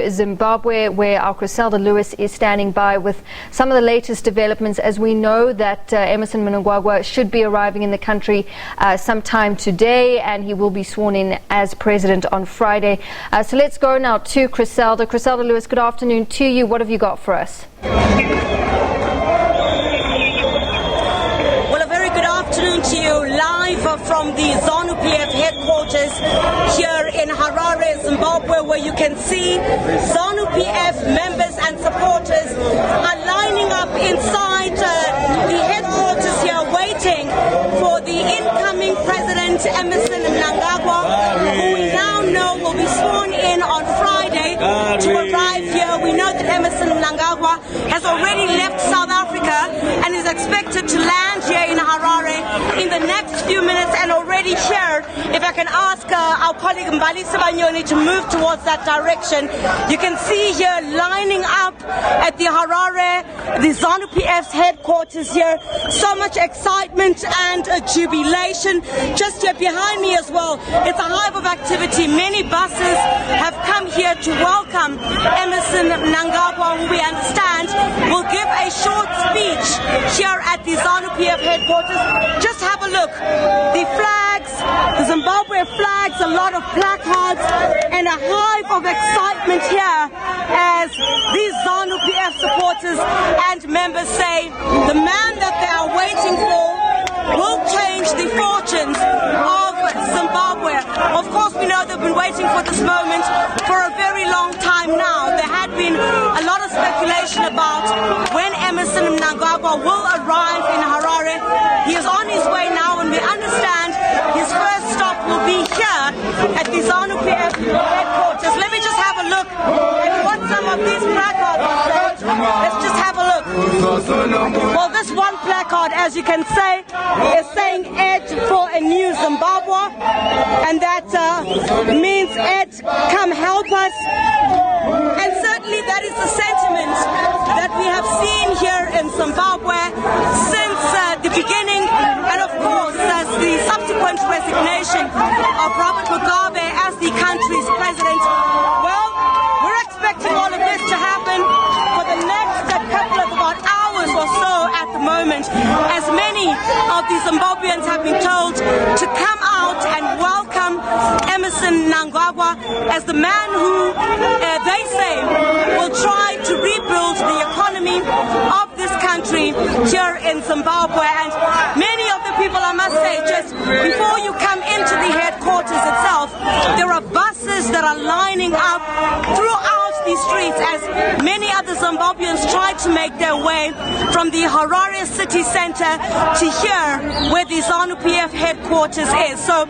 Zimbabwe, where our Chriselda Lewis is standing by with some of the latest developments, as we know that Emmerson Mnangagwa should be arriving in the country sometime today, and he will be sworn in as president on Friday. So let's go now to Chriselda. Chriselda Lewis, good afternoon to you. What have you got for us? Well, a very good afternoon to you, live from the ZANU-PF headquarters here in Harare, Zimbabwe, where you can see ZANU-PF members and supporters are lining up inside the headquarters here, waiting for the incoming president, Emmerson Mnangagwa, who we now know will be sworn in on Friday to arrive here. We know that Emmerson Mnangagwa has already left South Africa and is expected to land here in Harare in the next few minutes, and already here, if I can ask our colleague Mbali Sibanyoni to move towards that direction, you can see here lining up at the Harare, the ZANU-PF's headquarters here, so much excitement and jubilation. Just here behind me as well, it's a hive of activity. Many buses have come here to welcome Emmerson Mnangagwa, who we understand will give a short speech here at the ZANU-PF headquarters. Just have a look. The flags, the Zimbabwe flags, a lot of placards, and a hive of excitement here as these ZANU-PF supporters and members say the man that they are waiting for will change the fortunes of Zimbabwe. Of course, we know they've been waiting for this moment for a very long time now. There had been a lot of speculation about when Emmerson Mnangagwa will arrive in Harare. He is on his way now, and we understand his first stop will be here at the ZANU-PF headquarters. Let me just have a look at what some of these placards say. Let's just have a look. Well, this one placard, as you can say, is saying Ed for a new Zimbabwe, and that means Ed, come help us. And certainly that is the sentiment that we have seen here in Zimbabwe since the beginning, and of course as the subsequent resignation of Robert Mugabe as the country's president. Well, we're expecting all of this to happen for the next couple of about hours or so at the moment, as many of the Zimbabweans have been told to come out and welcome Emmerson Mnangagwa as the man who they say will try to rebuild the economy of this country here in Zimbabwe. And many of the people, I must say, just before you come into the headquarters itself, there are buses that are lining up throughout these streets as many other Zimbabweans try to make their way from the Harare city center to here where the ZANU-PF headquarters is. So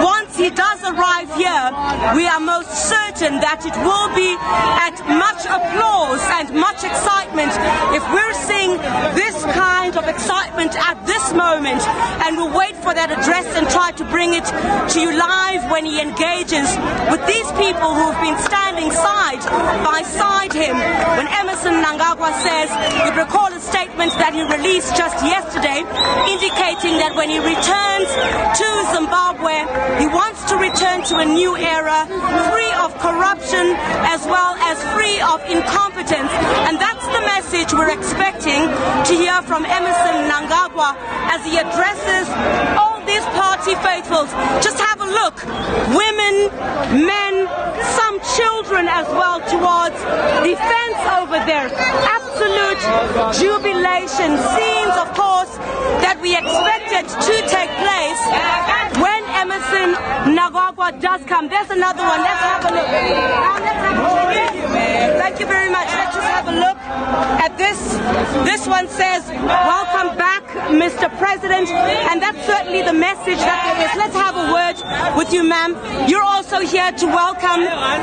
once he does arrive here, we are most certain that it will be at much applause and much excitement. If we're seeing this kind of excitement at this moment, and we'll wait for that address and try to bring it to you live when he engages with these people who have been standing side by side him. When Emmerson Mnangagwa says, you recall a statement that he released just yesterday indicating that when he returns to Zimbabwe, he wants to return to a new era, free of corruption as well as free of incompetence. And that's the message we're expecting to hear from Emmerson Mnangagwa as he addresses all these party faithfuls. Just have a look. Women, men, some children as well towards the fence over there. Absolute jubilation. Scenes, of course, that we expected to take place when Emmerson Mnangagwa does come. There's another one. Let's have a look. Thank you very much. Let's just have a look at this. This one says, welcome back, Mr. President. And that's certainly the message that there is. Let's have a word with you, ma'am. You're also here to welcome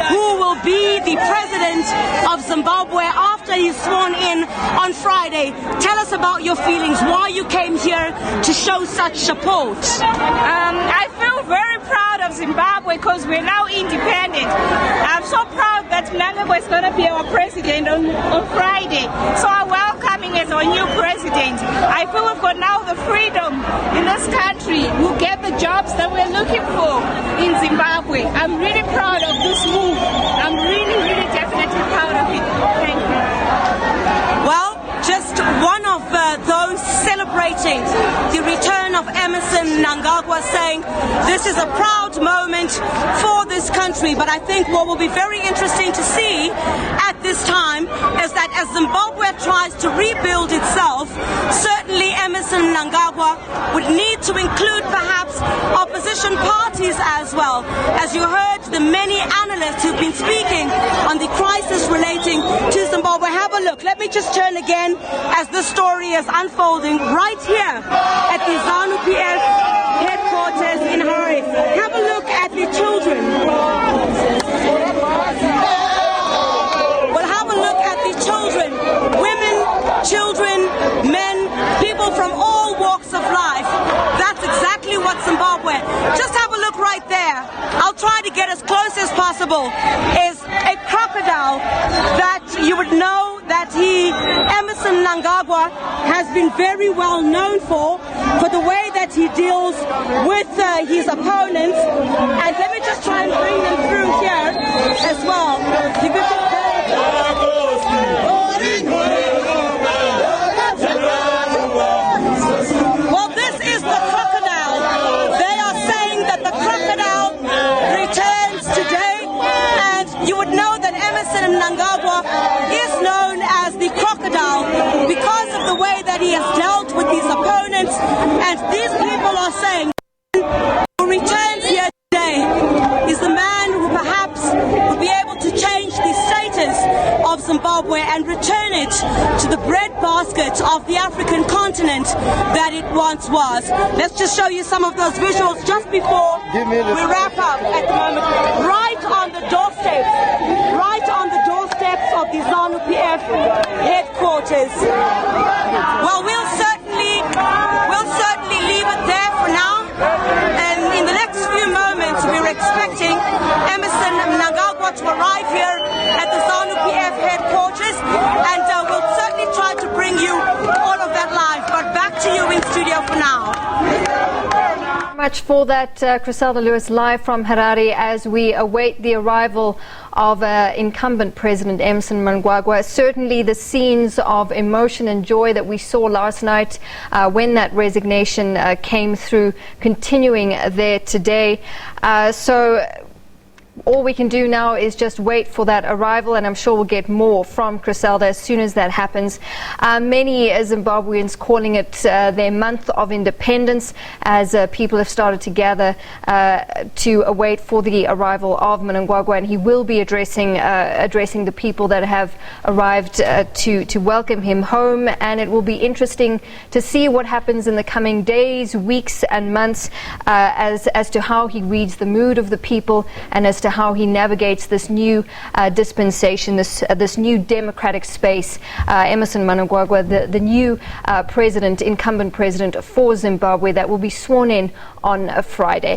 who will be the president of Zimbabwe after he's sworn in on Friday. Tell us about your feelings, why you came here to show such support. I feel very proud of Zimbabwe because we're now independent. I'm so proud that Mnangagwa is going to be our president on Friday. So I welcome him as our new president. I feel we've got now the freedom in this country. We'll get the jobs that we're looking for in Zimbabwe. I'm really proud of this move. I'm really, really definitely Mnangagwa saying this is a proud moment for this country. But I think what will be very interesting to see at this time is that as Zimbabwe tries to rebuild itself, certainly Emerson Mnangagwa would need to include perhaps opposition parties as well. As you heard, the many analysts who've been speaking on the crisis relating to Zimbabwe. Have a look. Let me just turn again as this story is unfolding right here at the ZANU-PF headquarters in Harare. Have a look at the children. Well, have a look at the children. Women, children, men, people from all walks of life. That's exactly what Zimbabwe. Just have a look right there. I'll try to get as close as possible. Is a crocodile that you would know that Emerson Mnangagwa has been very well known for the way that he deals with his opponents. And let me just try and bring them through here as well. Well, this is the crocodile. They are saying that the crocodile returns today, and you would know that Emerson Mnangagwa is known as the crocodile because of the way that he has dealt with his opponents. And these people are saying who returns here today is the man who perhaps will be able to change the status of Zimbabwe and return it to the breadbasket of the African continent that it once was. Let's just show you some of those visuals just before we wrap up at the moment. Right on the doorsteps of the ZANU-PF headquarters. Well, we'll certainly leave it there for now. And in the next few moments, we're expecting Emerson Mnangagwa to arrive here at the ZANU-PF headquarters, and we'll certainly try to bring you all of that live. But back to you in studio for now. Much for that, Chriselda Lewis, live from Harare, as we await the arrival of incumbent President Emerson Mnangagwa. Certainly the scenes of emotion and joy that we saw last night when that resignation came through, continuing there today. So all we can do now is just wait for that arrival, and I'm sure we'll get more from Chriselda as soon as that happens. Many Zimbabweans calling it their month of independence, as people have started to gather to await for the arrival of Mnangagwa, and he will be addressing the people that have arrived to welcome him home. And it will be interesting to see what happens in the coming days, weeks and months as to how he reads the mood of the people, and as to how he navigates this new dispensation, this new democratic space. Emerson Mnangagwa, the new incumbent president for Zimbabwe, that will be sworn in on Friday.